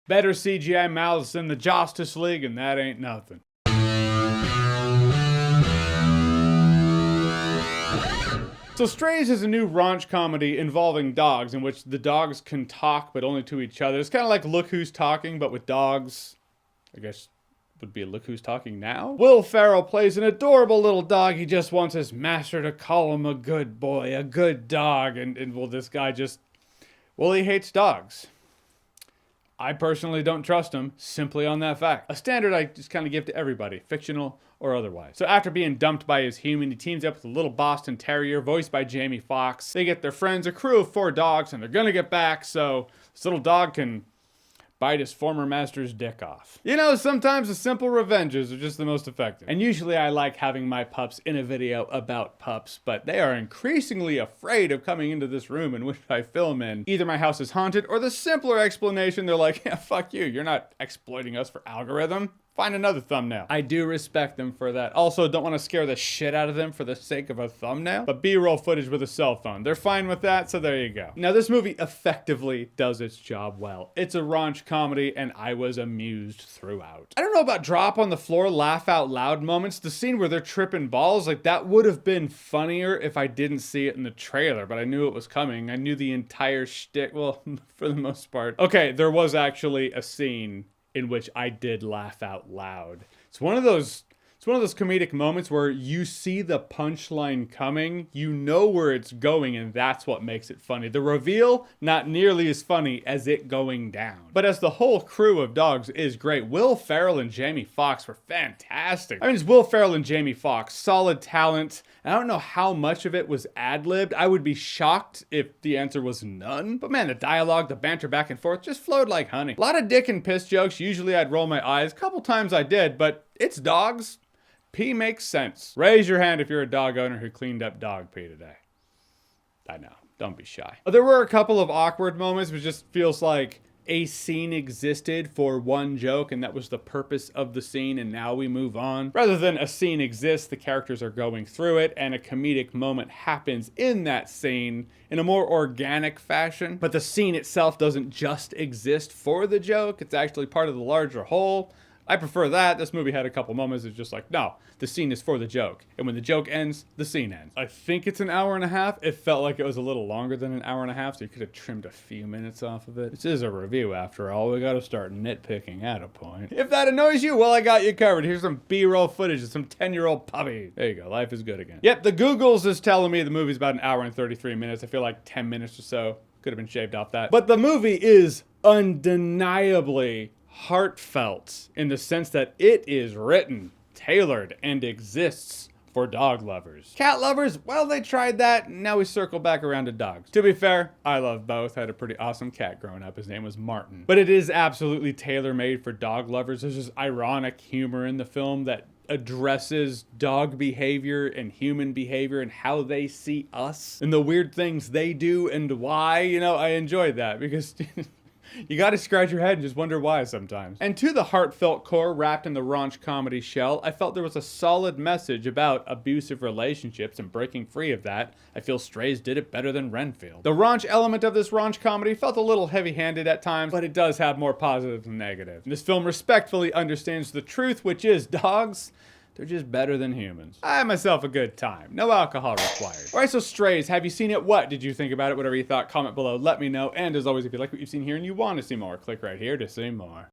Better CGI mouths than the Justice League, and that ain't nothing. So Strays is a new raunch comedy involving dogs in which the dogs can talk but only to each other. It's kind of like Look Who's Talking but with dogs. I guess would be Look Who's Talking Now. Will Ferrell plays an adorable little dog. He just wants his master to call him a good boy, a good dog. And well, this guy just, well, he hates dogs. I personally don't trust him simply on that fact. A standard I just kind of give to everybody, fictional or otherwise. So after being dumped by his human, he teams up with a little Boston Terrier voiced by Jamie Foxx. They get their friends, a crew of 4 dogs, and they're gonna get back so this little dog can bite his former master's dick off. You know, sometimes the simple revenges are just the most effective. And usually I like having my pups in a video about pups, but they are increasingly afraid of coming into this room in which I film in. Either my house is haunted, or the simpler explanation, they're like, yeah, fuck you, you're not exploiting us for algorithm. Find another thumbnail. I do respect them for that. Also, don't want to scare the shit out of them for the sake of a thumbnail, but B-roll footage with a cell phone. They're fine with that, so there you go. Now, this movie effectively does its job well. It's a raunch comedy, and I was amused throughout. I don't know about drop on the floor, laugh out loud moments. The scene where they're tripping balls, like that would have been funnier if I didn't see it in the trailer, but I knew it was coming. I knew the entire shtick, well, for the most part. Okay, there was actually a scene in which I did laugh out loud. It's one of those comedic moments where you see the punchline coming, you know where it's going, and that's what makes it funny. The reveal, not nearly as funny as it going down. But as the whole crew of dogs is great. Will Ferrell and Jamie Foxx were fantastic. I mean, it's Will Ferrell and Jamie Foxx, solid talent. I don't know how much of it was ad-libbed. I would be shocked if the answer was none. But man, the dialogue, the banter back and forth just flowed like honey. A lot of dick and piss jokes. Usually I'd roll my eyes. A couple times I did, but it's dogs. Pee makes sense. Raise your hand if you're a dog owner who cleaned up dog pee today. I know. Don't be shy. There were a couple of awkward moments, but it just feels like a scene existed for one joke, and that was the purpose of the scene, and now we move on. Rather than a scene exists, the characters are going through it, and a comedic moment happens in that scene in a more organic fashion. But the scene itself doesn't just exist for the joke. It's actually part of the larger whole. I prefer that. This movie had a couple moments it's just like, no, the scene is for the joke. And when the joke ends, the scene ends. I think it's an hour and a half. It felt like it was a little longer than an hour and a half, so you could have trimmed a few minutes off of it. This is a review after all. We gotta start nitpicking at a point. If that annoys you, well, I got you covered. Here's some B-roll footage of some 10-year-old puppy. There you go. Life is good again. Yep, the Googles is telling me the movie's about an hour and 33 minutes. I feel like 10 minutes or so could have been shaved off that. But the movie is undeniably heartfelt in the sense that it is written, tailored, and exists for dog lovers. Cat lovers, well, they tried that, and now we circle back around to dogs. To be fair, I love both. Had a pretty awesome cat growing up. His name was Martin. But it is absolutely tailor-made for dog lovers. There's this ironic humor in the film that addresses dog behavior and human behavior and how they see us and the weird things they do and why. You know, I enjoy that because you gotta scratch your head and just wonder why sometimes. And to the heartfelt core wrapped in the raunch comedy shell, I felt there was a solid message about abusive relationships and breaking free of that. I feel Strays did it better than Renfield. The raunch element of this raunch comedy felt a little heavy-handed at times, but it does have more positive than negative. This film respectfully understands the truth, which is dogs, they're just better than humans. I had myself a good time. No alcohol required. All right, so Strays, have you seen it? What did you think about it? Whatever you thought, comment below. Let me know. And as always, if you like what you've seen here and you want to see more, click right here to see more.